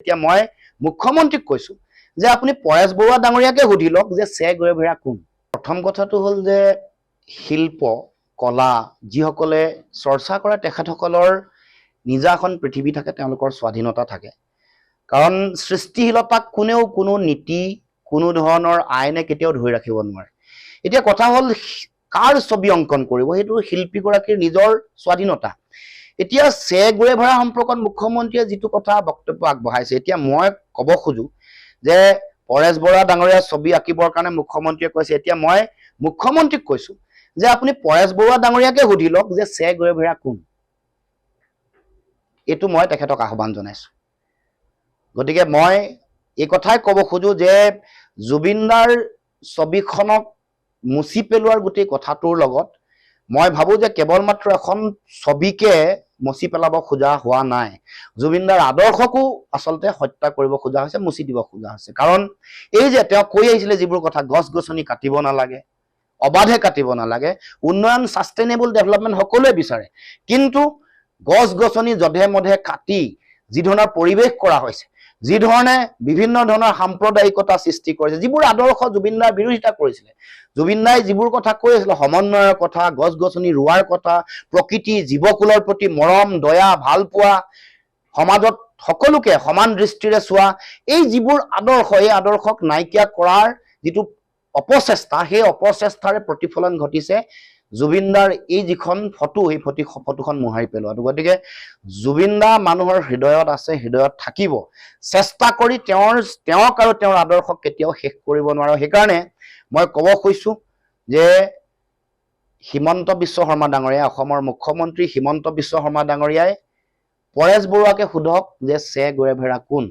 এতিয়া মই মুখ্যমন্ত্ৰীক কৈছো যে আপুনি পৰেশ বৰুৱা ডাঙৰীয়াকে সুধি লওক যে চে গুৰেভেৰা কোন। প্ৰথম কথাটো হ'ল যে শিল্প কলা যিসকলে চৰ্চা কৰে তেখেতসকলৰ নিজা এখন পৃথিৱী থাকে, তেওঁলোকৰ স্বাধীনতা থাকে। কাৰণ সৃষ্টিশীলতাক কোনেও কোনো নীতি কোনো ধৰণৰ আইনে কেতিয়াও ধৰি ৰাখিব নোৱাৰে। এতিয়া কথা হ'ল কাৰ ছবি অংকন কৰিব সেইটো শিল্পীগৰাকীৰ নিজৰ স্বাধীনতা। এতিয়া চে গুৰেভেৰা সম্পৰ্কত মুখ্যমন্ত্ৰীয়ে যিটো কথা বক্তব্য আগবঢ়াইছে, এতিয়া মই ক'ব খোজো যে পৰেশ বৰুৱা ডাঙৰীয়াৰ ছবি আঁকিবৰ কাৰণে মুখ্যমন্ত্ৰীয়ে কৈছে। এতিয়া মই মুখ্যমন্ত্ৰীক কৈছো যে আপুনি পৰেশ বৰুৱা ডাঙৰীয়াকে সুধি লওক যে চে গুৰেভেৰা কোন। এইটো মই তেখেতক আহ্বান জনাইছো। গতিকে মই এই কথাই ক'ব খোজো যে জুবিনদাৰ ছবিখনক মুচি পেলোৱাৰ গোটেই কথাটোৰ লগত মই ভাবো যে কেৱল মাত্ৰ এখন ছবিকে মুচি পেলাব খোজা হোৱা নাই, জুবিনদাৰ আদৰ্শকো আচলতে হত্যা কৰিব খোজা হৈছে, মুচি দিব খোজা হৈছে। কাৰণ এই যে তেওঁ কৈ আহিছিলে যিবোৰ কথা, গছ গছনি কাটিব নালাগে, অবাধে কাটিব নালাগে, উন্নয়ন সাষ্টেইনেবল ডেভেলপমেণ্ট সকলোৱে বিচাৰে, কিন্তু গছ গছনি যধে মধে কাটি যি ধৰণৰ পৰিৱেশ কৰা হৈছে, যি ধৰণে বিভিন্ন ধৰণৰ সাম্প্ৰদায়িকতা সৃষ্টি কৰিছে, যিবোৰ আদৰ্শ জুবিনদাৰ বিৰোধিতা কৰিছিলে, জুবিনদাই যিবোৰ কথা কৈ আছিলে, সমন্বয়ৰ কথা, গছ গছনি ৰোৱাৰ কথা, প্ৰকৃতি জীৱকুলৰ প্ৰতি মৰম দয়া ভাল পোৱা, সমাজত সকলোকে সমান দৃষ্টিৰে চোৱা, এই যিবোৰ আদৰ্শ, এই আদৰ্শক নাইকিয়া কৰাৰ যিটো অপচেষ্টা, সেই অপচেষ্টাৰে প্ৰতিফলন ঘটিছে জুবিনদাৰ এই যিখন ফটো, এই ফটোখন মোহাৰি পেলোৱাটো। গতিকে জুবিনদা মানুহৰ হৃদয়ত আছে, হৃদয়ত থাকিব। চেষ্টা কৰি তেওঁক আৰু তেওঁৰ আদৰ্শক কেতিয়াও শেষ কৰিব নোৱাৰো। সেইকাৰণে মই ক'ব খুজিছো যে হিমন্ত বিশ্ব শৰ্মা ডাঙৰীয়াই, অসমৰ মুখ্যমন্ত্ৰী হিমন্ত বিশ্ব শৰ্মা ডাঙৰীয়াই পৰেশ বৰুৱাকে সোধক যে চে গুৰেভেৰা কোন।